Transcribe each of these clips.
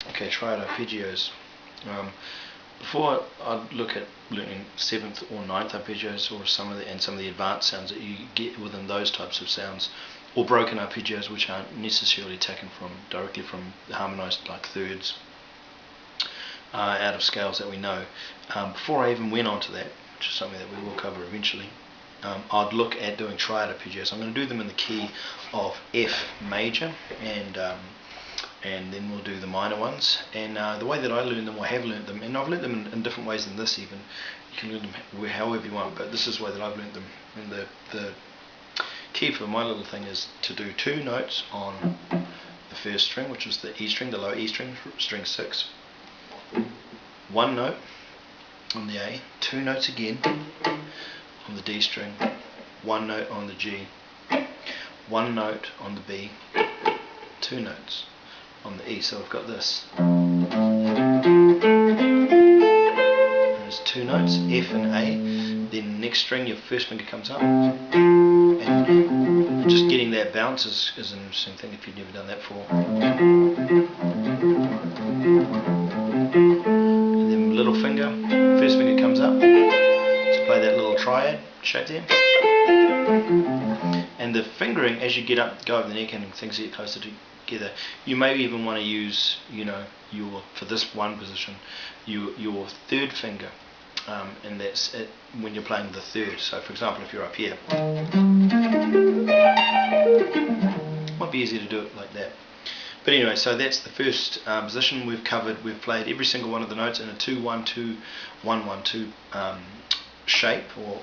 Okay, Triad arpeggios. Before I'd look at learning 7th or 9th arpeggios, or some of the advanced sounds that you get within those types of sounds, or broken arpeggios, which aren't necessarily taken directly from the harmonized like thirds out of scales that we know. Before I even went on to that, which is something that we will cover eventually, I'd look at doing triad arpeggios. I'm going to do them in the key of F major, and then we'll do the minor ones. And the way that I learn them, or have learned them, and I've learned them in different ways than this even. You can learn them however you want, but this is the way that I've learned them. And the key for my little thing is to do 2 notes on the first string, which is the E string, the low E string, string 6. 1 note on the A, 2 notes again on the D string, 1 note on the G, 1 note on the B, 2 notes on the E. So I've got this. There's 2 notes, F and A. Then next string, your first finger comes up, and just getting that bounce is an interesting thing if you've never done that before. And then little finger, first finger comes up to play that little triad shape there. And the fingering, as you get up, go over the neck and things get closer together, you may even want to use, for this one position, your third finger, and that's it when you're playing the third. So for example, if you're up here, it might be easier to do it like that. But anyway, so that's the first position we've covered. We've played every single one of the notes in a 2-1-2, 1-1-2 shape, or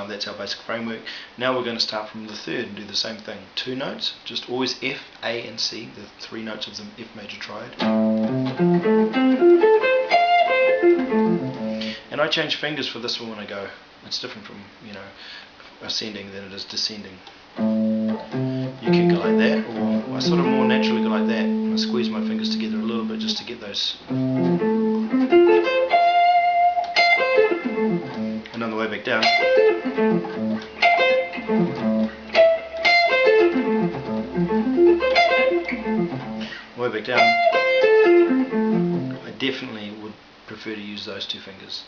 that's our basic framework. Now we're going to start from the third and do the same thing. 2 notes, just always F, A and C, the 3 notes of the F major triad. And I change fingers for this one when I go. It's different from, ascending than it is descending. You can go like that, or I sort of more naturally go like that. I squeeze my fingers together a little bit just to get those. And on the way back down, I definitely would prefer to use those 2 fingers.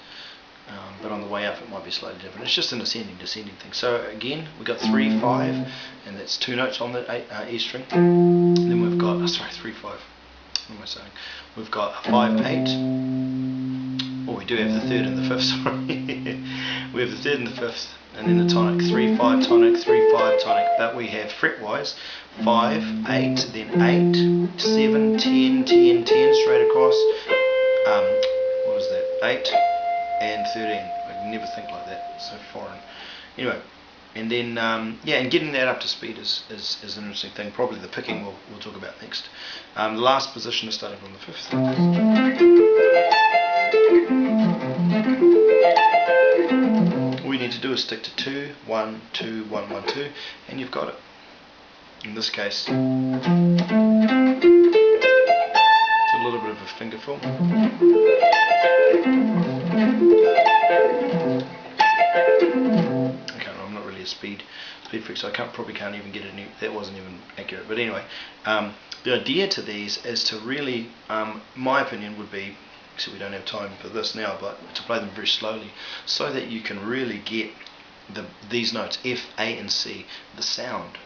But on the way up it might be slightly different. It's just an ascending, descending thing. So again, we've got 3, 5, and that's 2 notes on the E string. Then we've got, 3, 5. What am I saying? We've got a 5, 8. Oh, we do have the 3rd and the 5th, sorry. We have the 3rd and the 5th, and then the tonic, 3, 5 tonic, 3, 5 tonic. But we have fretwise 5, 8, then 8, 7, 10, 10, 10 straight across. What was that? 8 and 13. I can never think like that. It's so foreign. Anyway, and then and getting that up to speed is an interesting thing. Probably the picking we'll talk about next. The last position is starting from the 5th. All you need to do is stick to 2, 1, 2, 1, 1, 2, and you've got it. In this case, it's a little bit of a finger fill. Okay, I'm not really a speed freak, so I probably can't even get it. That wasn't even accurate. But anyway, the idea to these is to really, my opinion would be, except we don't have time for this now, but to play them very slowly, so that you can really get these notes F, A, and C, the sound.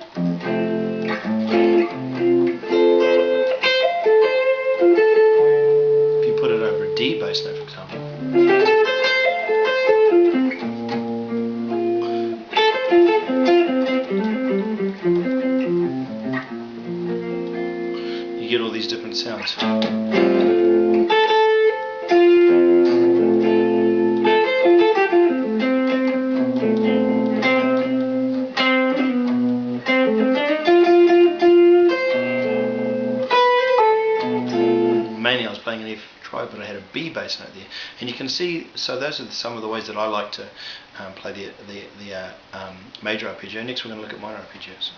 If you put it over a D bass note, for example, you get all these different sounds. Mainly I was playing an F triad, but I had a B bass note there, and you can see. So those are some of the ways that I like to play the major arpeggio. Next we're going to look at minor arpeggios.